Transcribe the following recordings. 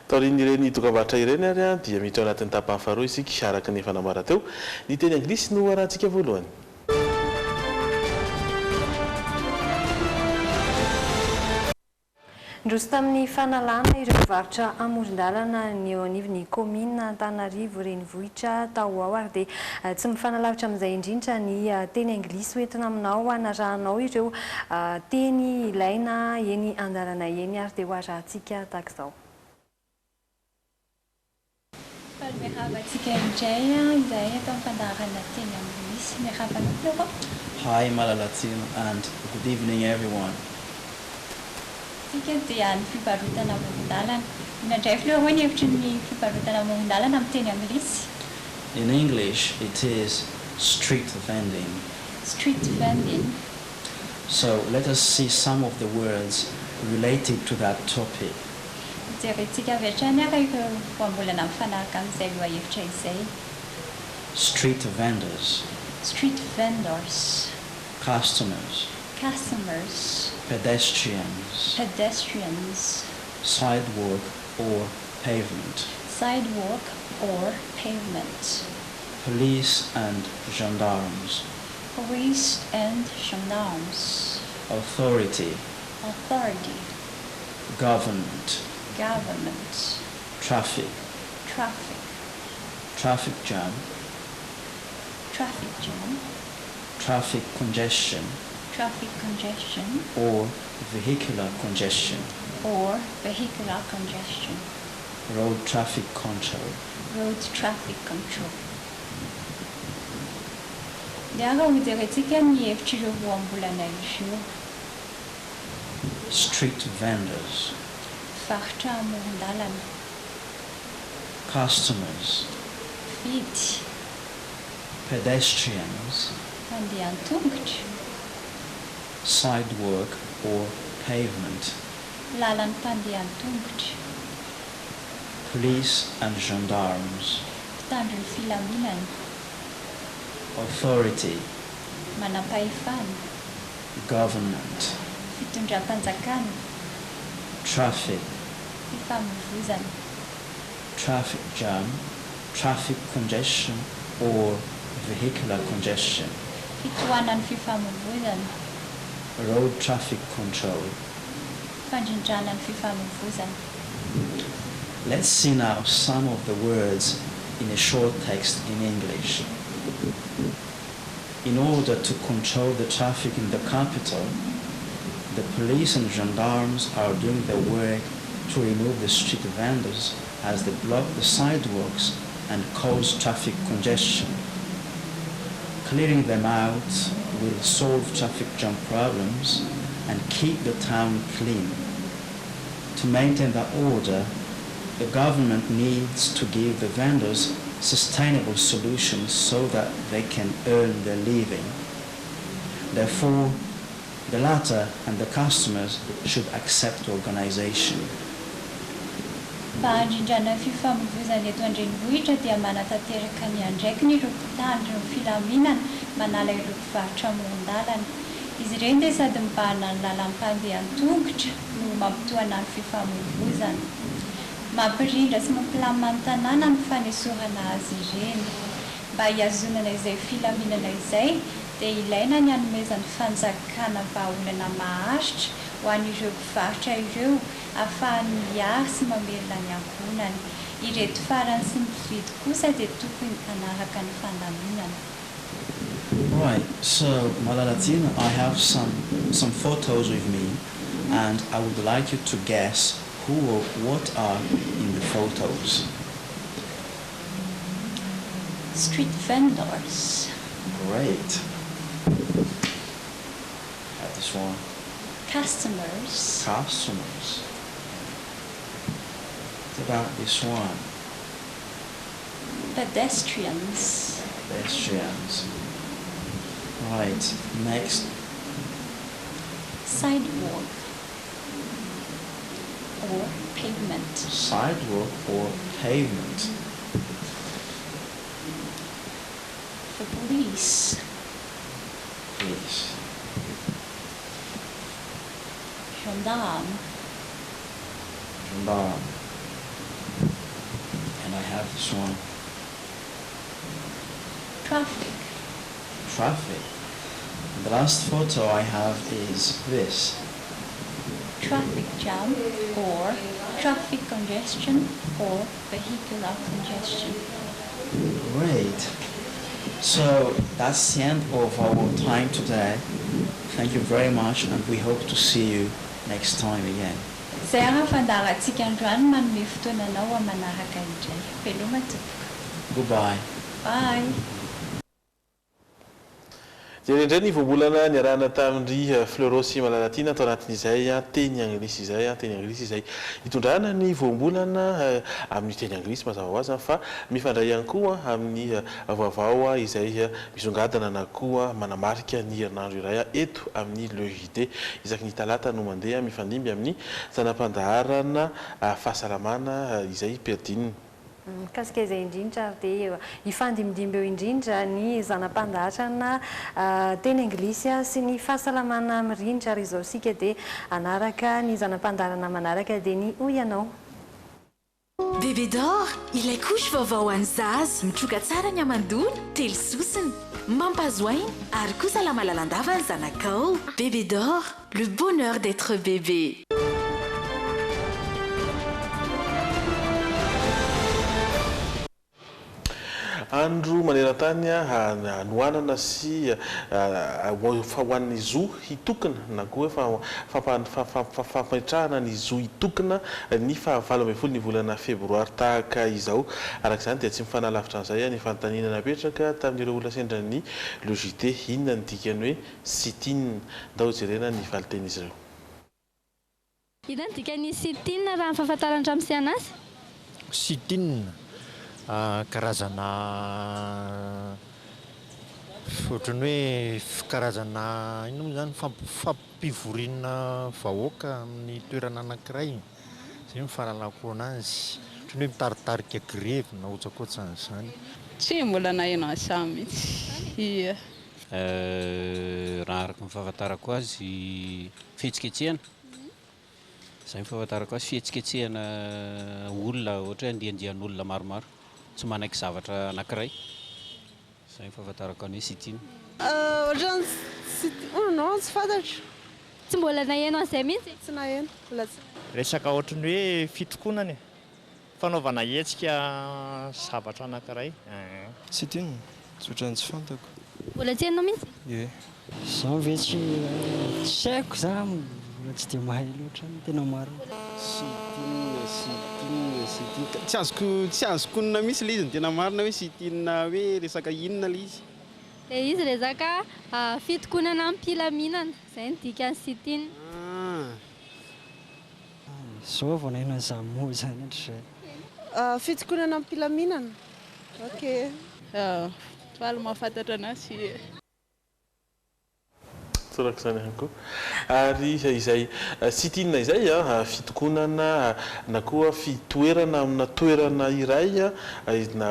taorin'ireny dokam-barotra ireny ary a dia miditra ao anatin'ny tapany faharoa isika araka ny fanamboara teo ny teny anglisy no arahantsika voalohany. Ndroso tamin'ny fanalana ireo mpivarotra amoron-dalana ny eo anivon'ny komina Antananarivo renivohitra tao ao ary dia tsy mifanalavitra amin'izay indrindra ny teny anglisy hoentina aminao anarahanao ireo teny ilaina eny an-dalana eny ary dia ho arahantsika tahaka izao. Miarahaba-tsika indray izay atao ampandarana teny anglisy. Miarahaba anao. Hi Malalatsino and good evening everyone. Tsika dia ny fivarotana amoron-dalana. Inandray filoha ny hevitry ny fivarotana amoron-dalana amin'ny teny anglisy. In English it is street vending. Street vending. So let us see some of the words related to that topic. Jerentsika avy hatrany ary ireo voambolana mifanaraka amin'izay lohahevitra izay. Street vendors. Street vendors. Customers. Customers. Pedestrians. Pedestrians. Sidewalk or pavement. Sidewalk or pavement. Police and gendarmes. Police and gendarmes. Authority. Authority. Government. Government. Traffic. Traffic. Traffic jam. Traffic jam. Traffic congestion. Traffic congestion. Or vehicular congestion. Or vehicular congestion. Road traffic control. Road traffic control. Dia raha hojerentsika ny hevitry ireo voambolana ireo. Street vendors. Varotra amoron-dalana. Customers. Vidy. Pedestrians. Mandeha an-tongotra. Sidewalk or pavement. Lalan'ny mpandeha an-tongotra. Police and gendarmes. Mpitandro ny filaminana. Authority. Manam-pahefana. Government. Fitondram-panjakana. Traffic. Fifamoivoizana. Traffic jam. Traffic congestion or vehicular congestion. Fitohanan'ny fifamoivoizana. Road traffic control. Fandrindranan'ny fifamoivoizana. Let's see now some of the words in a short text in English. In order to control the traffic in the capital, the police and gendarmes are doing their work to remove the street vendors as they block the sidewalks and cause traffic congestion. Clearing them out will solve traffic jam problems and keep the town clean. To maintain that order, the government needs to give the vendors sustainable solutions so that they can earn their living. Therefore, the latter and the customers should accept organization. Mba fifamoivoizana eto an-drenivohitra dia manatanteraka ny andraikiny ireo mpitandro ny filaminana manala ireo mpivarotra amoron-dalana. Izy ireny dia sady mibahana ny lalan'ny mpandeha an-tongotra no mampitohana ny fifamoivoizana. Mampirindra sy mampilamina ny tanàna ny fanesorana azy ireny. Mba hiazonana izay filaminana izay dia ilaina ny hanomezan'ny fanjakana vahaolana maharitra ho an'ireo mpivarotra ireo ahafahany miaro sy mamelona ny ankonany. Ireto farany sy ny mpividy kosa dia tokony hanaraka ny fandaminana. Right, so Malalatina, I have some photos with me and I would like you to guess who or what are in the photos. Street vendors. Great. At this one. Customers. Customers. What about this one? Pedestrians. Pedestrians. Right, next. Sidewalk or pavement. Sidewalk or pavement. The police. Police. Gendarme. Gendarme. have this one. Traffic. Traffic. The last photo I have is this. Traffic jam or traffic congestion or vehicular congestion. Great. So that's the end of our time today. Thank you very much, and we hope to see you next time again. Zay ara fandarantsika androany manome fotoananao manaraka indray. Veloma tompoko. Goodbye. Bye. Dia indray ny voambolana niarahana tamin'ny Fleurosy Malalatina atao anatin'izay teny anglisy izay teny anglisy izay hitondrana ny voambolana amin'ny teny anglisy mazava ho azy fa mifandray ihany koa amin'ny vaovao izay misongadina na koa manamarika ny herinandro iray eto amin'ny Le JT isaky ny talata no mandeha mifandimby amin'ny zanam-pandaharana fahasalamana izay Perdine. Kasika izay indrindra dia hifandimidimby eo indrindra ny zanam-pandaharana teny anglisy sy ny fahasalamana mirindra ary izao sika dia anaraka ny zanam-pandaharana manaraka dia ny Oianao. Bébé d'or, ilay couche vaovao ho an'ny zaza, mitroka tsara ny amandona, telo sosiny, mampazoainy ary kosa salama lalandava ny zanakao. Bébé d'or, le bonheur d'être bébé. Andro maneran-tany anoanana sy hoan'ny zo hitokana na koa fampametrahana ny zo hitokana ny 7 ny volana febroary tahaka izao. Arak'izany dia tsy mifanalavitra an'izay ny fanontaniana napetraka tamin'ireo olona sendra ny Le JT inona ny dikany hoe sit-in. Ndao jerena ny valiten'izy ireo. Inona ny dikany sit-in raha ny fahafantarana hatramin'ny anazy? Sit-in karazana ohatrany hoe karazana ino moa zany fampivoriana vahoaka amin'ny toerana anankiray, zay ny fahalalako anazy, ohatrany hoe mitaritarika grevy na otsakoatsan'izany. Tsy mbola naheno an'izany mihitsy. Raha araka ny fahafantarako azy fihetsiketsehana. Zay ny fahafantarako azy fihetsiketsehana olona ohatra hoe andiandian'olona maromaro tsy manaiky zavatra anankiray. Zay ny fahafantarako ny sit-in. Ohatrany non tsy fantatro. Tsy mbola naheno an'izay mihitsy? Tsy naheno. Resaka ohatrany hoe fitokonana, fanaovana hetsika zavatra anankiray. Sit-in, ohatrany tsy fantako. Mbola tsy hainao mihitsy? Ie. Zaho ve tsy haiko za tsy dia mahay loatra tena marina. Tsy azoko onona misy ilay izy ny tena marina hoe sit-in hoe resaka inona ilay izy. Dia izy resaka fitokonana am-pilaminana, izay ny dikany sit-in. Zao vao naheno an'izany moa izany hatrizay. Fitokonana am-pilaminana. Ok. Faly mahafantatra anazy. Tsorak'izany ihany koa. Ary izay sit-in izay fitokonana na koa fitoerana amina toerana iray na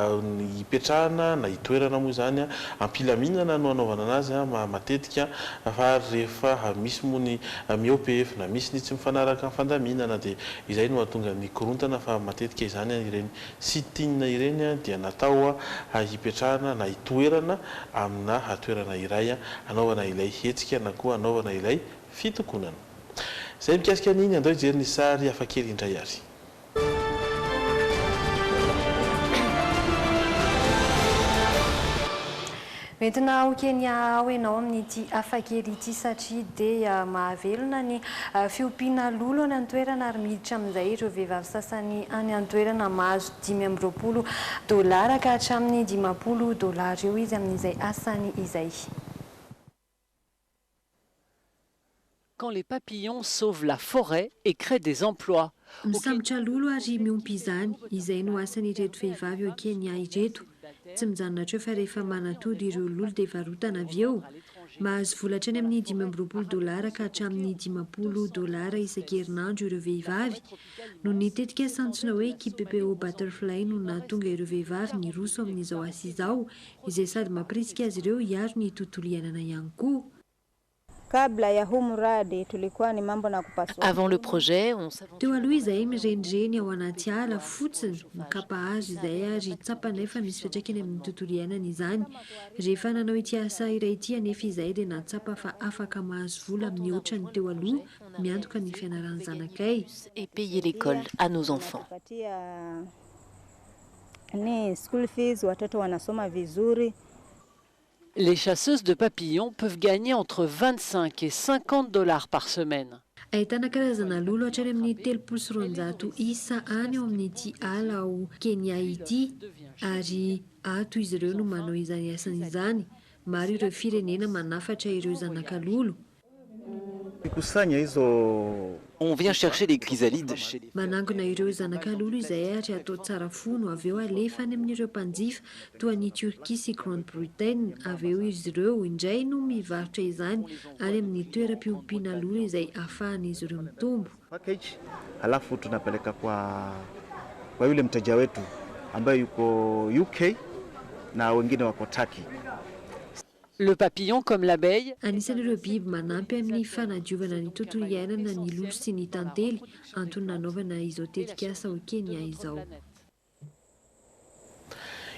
hipetrahana na hitoerana moa zany ampilaminana no anaovana anazy matetika fa rehefa misy moa ny miOPF na misy ny tsy mifanaraka fandaminana dia izay no mahatonga ny korontana fa matetika izany ireny sit-in ireny dia natao hipetrahana na hitoerana amina toerana iray anaovana ilay hetsika na koa anaovana ilay fitokonana. Izay mikasika n'iny andao hijery ny sary hafakely indray ary. Entina ho Kenya ho ianao amin'ity hafakely ity satria dia mahavelona ny fiompiana lolo any an-toerana ary miditra amin'izay ireo vehivavy sasany any an-toerana mahazo $5,000 ka hatramin'ny $10,000 eo izy amin'izay asany izay. Quand les papillons sauvent la forêt et créent des emplois. Misambotra lolo ary miompy izany, izay no asan'ireto vehivavy eo Kenya ireto. Tsy mijanona treo fa rehefa manatody ireo lolo dia varotana avy eo. Mahazo volatra any amin'ny $10,000 ka hatramin'ny $10,000 isan-kerinandro ireo vehivavy. No nitetika santsona hoe KPPO Butterfly no nahatonga ireo vehivavy ny roso amin'izao asa izao, izay sady mampirisika azy ireo hiaro ny tontolo iainana ihany koa. Avant le projet, on savait... teo aloha izay mirenireny ao anaty ala fotsiny mikapa azy izay ary tsapana efa misy fiantraikany amin'ny tontolo iainana izany rehefa nanao ity asa iray ity anefa izay dia natsapa fa afaka mahazo vola amin'ny ohatrany teo aloha miantoka ny fianaran'ny zanakay et payer l'école à nos enfants. Les chasseuses de papillons peuvent gagner entre 25 et 50 $ par semaine. ahitana karazana lolo hatrany amin'ny 300 isa any ao amin'ity ala ao Kenya ity ary ato izy ireo no manao izany asany izany maro ireo firenena manafatra ireo zanakalolo. On vient chercher les chrysalides chez les... manangona ireo zanakalolo izay ary atao tsara fono avy eo alefa any amin'ireo mpanjifa toa ny Turquie sy Grande Bretagne avy eo izy ireo indray no mivarotra izany ary amin'ny toeram-piompiana lolo izay ahafahan'izy ireo mitombo. Halafu tunapeleka kwa yule mteja wetu ambaye yuko UK na wengine wako Turkey. Le papillon, comme l'abeille, anisan'ireo biby manampy amin'ny fanadiovana ny tontolo iainana ny lolo sy ny tantely antony nanaovana izao tetika asa ho Kenya izao.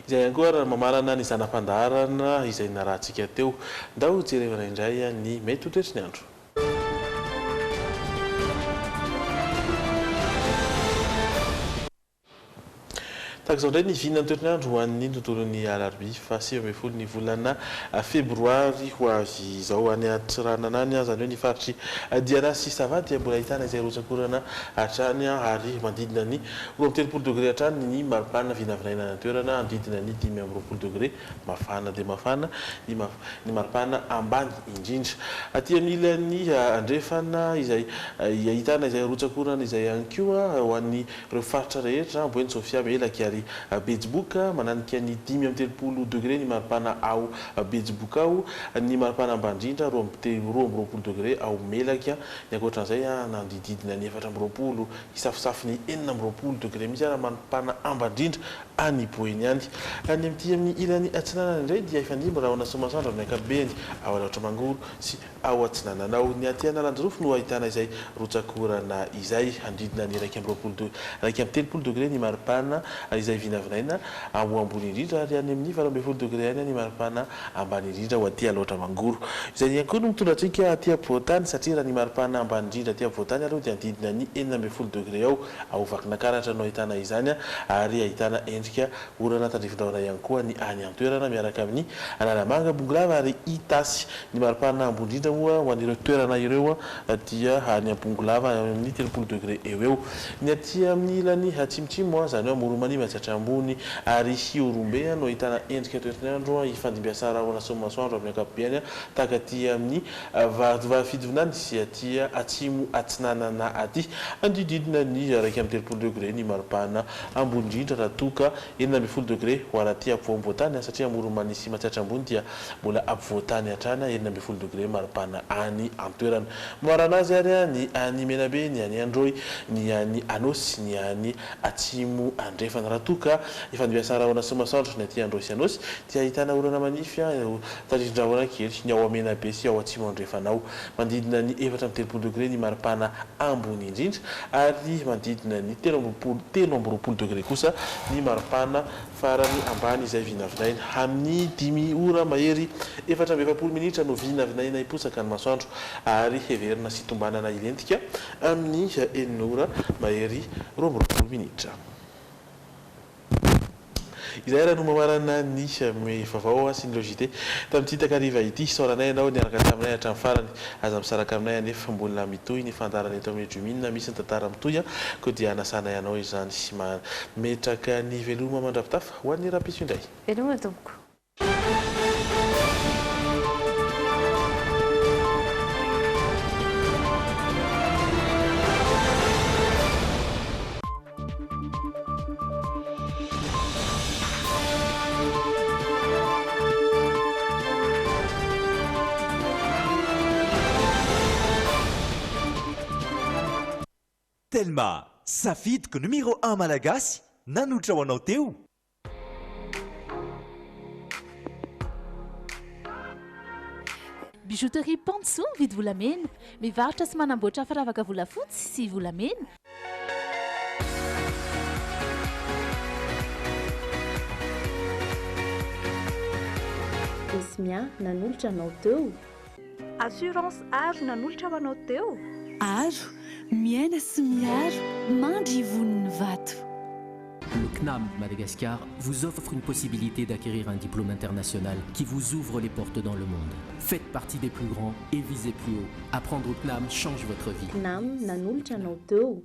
Izay ihany koa raha mamarana ny zanam-pandaharana izay narahantsika teo ndao jerevana indray ny mety ho toetry ny andro. Takizao ndray ny vinany toetrandro ho an'ny tontolon'ny alarobia fa 7 ny volana febroary ho avy izao any Antsiranana zany hoe ny faritry Diana sy Sava dia mbola ahitana izay rotsakorana hatrany ary mandidina ny 30 degré hatrany ny maripana vinavinaina ny toerana andidina ny 20 degré mafana dia mafana ny maripana ambany indrindra. Aty amin'ny ilan'ny andrefana izay ahitana izay rotsakorana izay ihany koa ho an'ny ireo faritra rehetra Mboeny Sofia Melaky ary Betsiboka mananika ny 30 degré ny maripana ao Betsiboka ao ny maripana ambandrindra 20 degré ao Melaka ny ankoatran'izay nandididina ny 4 isafosafo ny 4 degré mihitsy ary maripana ambandrindra any Boeny any. Any amin'ny ilan'ny Atsinanana indray dia efa ndimbo raha ona Somasandrano ny ankapobeny ao Alaotra Mangoro sy ao Atsinanana ao ny aty Analanjorofo no ahitana izay rotsakorana izay andidina ny 30 degré ny maripana izay vinavinaina ao ambony indrindra ary any amin'ny 20 degré any ny maripana ambany indrindra ho aty Alaotra Mangoro. Izay ihany koa no mitondra antsika aty Ampovoantany satria raha ny maripana ambany indrindra aty Ampovoantany aloha dia andidina ny 14 degré ao Vakinankaratra no ahitana izany ary ahitana endrika orana tandrifindraona ihany koa ny any an-toerana miaraka amin'ny Analamanga Bongolava ary Itasy. Ny maripana ambony indrindra moa ho an'ireo toerana ireo dia any Bongolava amin'ny 30 degré eo. Ny aty amin'ny ilany Atsimotsimo zany hoe Moromanima Ambony ary Hiorombe no ahitana endrika toetrandro ifandimbiasara ao Somasoandro amin'ny ankapobeny tahaka aty amin'ny Fidivinany sy aty Atsimo Atsinanana aty andididina ny 30 degré ny maripana ambony indrindra raha toka 14 degré ho anaty Ampovoantany satria Moromanima sy Matsiatrambony dia mbola Ampovoantany hatrany 14 degré maripana any an-toerana. Marana azy ary ny any Menabe ny any Androy ny any Anosy ny any Atsimo Andrefana raha toka ifandimbiasara ao Somasandrano ny aty Androy sy Anosy dia ahitana orana manify tandrifin-drahona kely ny ao Menabe sy ao Atsimo Andrefana ao mandidina ny 30 degré ny maripana ambony indrindra ary mandidina ny 13 degré kosa ny maripana farany ambany izay vinavinaina amin'ny 10 ora mahery 4 minitra no vinavinaina iposaka ny masoandro ary heverina sy tombanana ilentika amin'ny 9 ora mahery 20 minitra. Izay raha no mamarana ny vaovao sy ny logité tamin'ity takariva ity saoranay ianao niaraka taminay hatramin'ny farany aza misaraka aminay anefa mbola mitohy ny fandarana eto amin'ny Jumina misy ny tantara mitohy koa dia anasana ianao izany sy metraka ny veloma mandrapitafa ho an'ny rapiso indray. Veloma tompoko. Telma, safidiko numéro 1 malagasy nanotra ho anao teo. Bijouterie Pantso mividy volamena, mivarotra sy manamboatra firavaka volafotsy sy volamena. Esmia nanolotra anao teo. Assurance aro nanolotra ho anao teo. Aro, miaina sy miaro, mandry voniny vato. Le CNAM Madagascar vous offre une possibilité d'acquérir un diplôme international qui vous ouvre les portes dans le monde. Faites partie des plus grands et visez plus haut. Apprendre au CNAM change votre vie. CNAM nanolotra anao teo.